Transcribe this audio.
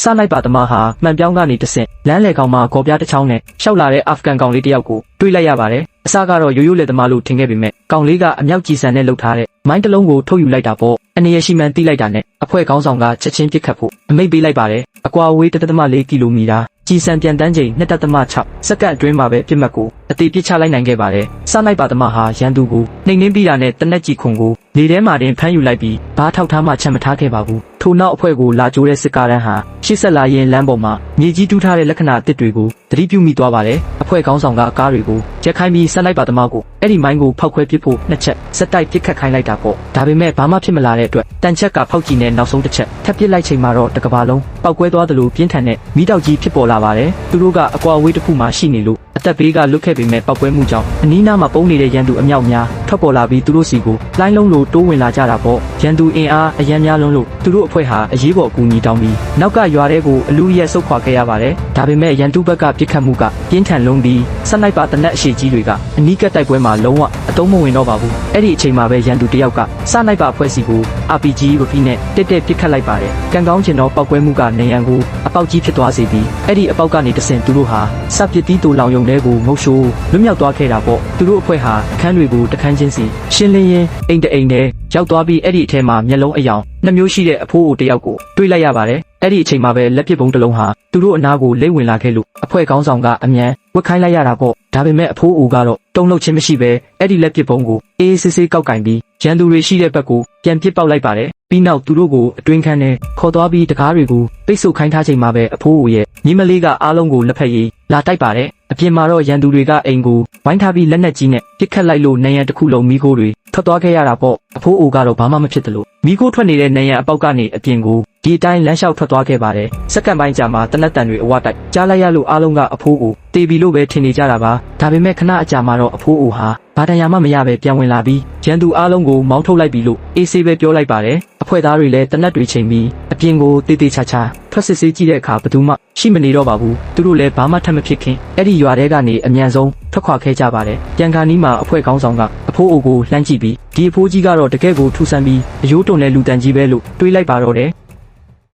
စလိုက်ပါသမားဟာမှန်ပြောင်းကနေတဆင့်လမ်းလေကောင်မှာကော်ပြားတစ်ချောင်းနဲ့ရှောက်လာတဲ့အာဖဂန်ကောင်လေးတစ်ယောက်ကိုတွေးလိုက်ရပါတယ်အစကတော့ရိုးရိုးလက်သမားလို့ထင်ခဲ့ပေမဲ့ကောင်လေးကအမြောက်ကြီးစံနဲ့လှုပ်ထားတဲ့မိုင်းတစ်လုံးကိုထုတ်ယူလိုက်တာပေါ့အနေရရှိမှန်းသိလိုက်တာနဲ့အဖွဲ့ခေါင်းဆောင်ကချက်ချင်းပစ်ခတ်ဖို့အမိန့်ပေးလိုက်ပါတယ်အကွာဝေး1.4 ကီလိုမီတာကြီးစံပြန်တန်းချိန်2.6စက္ကန့်အတွင်းမှာပဲပြစ်မှတ်ကိုအသေးပစ်ချလိုက်နိုင်ခဲ့ပါတယ်စလိုက်ပါသမားဟာရန်သူကိုနှိမ်နှင်းပြီးတာနဲ့တနက်ကြီးခွန်ကိုလေထဲမှာတင်ဖမ်းယူလိုက်ပြီးဘားထောက်ထားမှချက်မထားခဲ့ပါဘူးထို့နောက်အဖွဲ့ကိုလာကြိုးတဲ့စစ်ကားတန်းဟာရှေ့ဆက်လာရင်လမ်းပေါ်မှာမြေကြီးတူးထားတဲ့လက္ခဏာအသစ်တွေကိုသတိပြုမိသွားပါတယ်အဖွဲ့ခေါင်းဆောင်ကအကားတွေကိုရက်ခိုင်းပြီးစလိုက်ပါသမားကိုအဲ့ဒီမိုင်းကိုဖောက်ခွဲပစ်ဖို့နှစ်ချက်စက်တိုက်ပစ်ခတ်ခိုင်းလိုက်တာပေါ့ဒါပေမဲ့ဘာမှဖြစ်မလာတဲ့အတွက်တန်ချက်ကဖောက်ကြည့်နဲ့နောက်ဆုံးတစ်ချက်ထပ်ပစ်လိုက်ချိန်မှာတော့တကဘာလုံးပောက်ကွဲသွားသလိုပြင်းထန်တဲ့မီးတောက်ကြီးဖြစ်ပေါ်လာပါတယ်သူတို့ကအကွာဝေးတစ်ခုမှရှိနေလို့အသက်ဘေးကလွတ်ခဲ့ပေမဲ့ပောက်ကွဲမှုကြောင့်အနီးနားမှာပုံနေတဲ့ရန်သူအမြောက်များထွက်ပေါ်လာပြီးသူတို့စီကိုလိုင်းလုံးလိုတိုးဝင်လာကြတာပေါ့ရန်သူအင်အားအရန်များလွန်းလို့သူတို့အဖွဲ့ဟာအရေးပေါ်အကူအညီတောင်းပြီးနောက်ကရွာတဲ့ကိုအလူရက်ဆုတ်ခွာခဲ့ရပါတယ်ဒါပေမဲ့ရန်သူဘက်ကပစ်ခတ်မှုကပြင်းထန်လုံးပြီးစနိုက်ပါတနက်အရှိကြီးတွေကအနီးကပ်တိုက်ပွဲမှာလုံးဝအတုံးမဝင်တော့ပါဘူးအဲ့ဒီအချိန်မှာပဲရန်သူတယောက်ကစနိုက်ပါအဖွဲ့စီကို RPG ရိုဖီနဲ့တက်ပစ်ခတ်လိုက်ပါတယ်ကံကောင်းချင်တော့ပောက်ကွဲမှုကနေရန်ကိုအပေါက်ကြီးဖြစ်သွားစေပြီးအဲ့ဒီအပေါက်ကနေတဆင့်သူတို့ဟာစပစ်တီးတူလောင်ယုံတဲ့ကိုငုတ်ရှိုးလွတ်မြောက်သွားခဲ့တာပေါ့သူတို့အဖွဲ့ဟာအခန်းတွေကိုတခန်းချင်းစီရှင်းလင်းရင်းအိမ်တအိမ်နဲ့ရောက်သွားပြီးအဲ့ဒီအထဲမှာမျက်လုံးအယောင်နှစ်မျိုးရှိတဲ့အဖိုးအိုတယောက်ကိုတွေးလိုက်ရပါတယ်အဲ့ဒီအချိန်မှာပဲလက်ပစ်ပုံတစ်လုံးဟာသူတို့အနားကိုလိမ့်ဝင်လာခဲ့လို့အဖွဲ့ခေါင်းဆောင်ကအမြန်ဝက်ခိုင်းလိုက်ရတာပေါ့ဒါပေမဲ့အဖိုးအိုကတော့တုံ့လှုပ်ခြင်းမရှိပဲအဲ့ဒီလက်ပစ်ပုံကိုအေးဆေးဆေးကောက်ကင်ပြီးရန်သူတွေရှိတဲ့ဘက်ကိုပြန်ပစ်ပေါက်လိုက်ပါတယ်ပြီးနောက်သူတို့ကိုအတွင်းခန်းနဲ့ခေါ်သွားပြီးတကားတွေကိုပိတ်ဆို့ခိုင်းထားချိန်မှာပဲအဖိုးအိုရဲ့ညီမလေးကအားလုံးကိုလက်ဖက်ရည်လာတိုက်ပါတယ်အပြင်မှာတော့ရန်သူတွေကအိမ်ကိုဝိုင်းထားပြီးလက်နက်ကြီးနဲ့ပစ်ခတ်လိုက်လို့နေရန်တစ်ခုလုံးမီးခိုးတွေထွက်သွားခဲ့ရတာပေါ့အဖိုးအိုကတော့ဘာမှမဖြစ်သလိုမီးခိုးထွက်နေတဲ့နေရန်အပေါက်ကနေအပြင်ကိုဒီအတိုင်းလမ်းလျှောက်ထွက်သွားခဲ့ပါတယ်စက္ကန့်ပိုင်းကြာမှတနက်တန်တွေအဝတိုက်ကြားလိုက်ရလို့အားလုံးကအဖိုးကိုတေးပြီလို့ပဲထင်နေကြတာပါဒါပေမဲ့ခဏအကြာမှာတော့အဖိုးအိုဟာဘာတန်ရာမှမရပဲပြန်ဝင်လာပြီးရန်သူအားလုံးကိုမောင်းထုတ်လိုက်ပြီလို့အေးဆေးပဲပြောလိုက်ပါတယ်အဖွဲ့သားတွေလည်းတနက်တွေချိန်ပြီးအပြင်ကိုတေးသေးချာထွက်စစ်ဆေးကြည့်တဲ့အခါဘယ်သူမှရှိမနေတော့ပါဘူးသူတို့လည်းဘာမှထပ်မဖြစ်ခင်အဲ့ဒီရွာထဲကနေအမြန်ဆုံးထွက်ခွာခဲ့ကြပါတယ်ပြန်ခါနီးမှာအဖွဲ့ခေါင်းဆောင်ကအဖိုးအိုကိုလှမ်းကြည့်ပြီးဒီအဖိုးကြီးကတော့တကယ့်ကိုထူဆန်းပြီးအယိုးတုံတဲ့လူတန်ကြီးပဲလို့တွေးလိုက်ပါတော့တယ်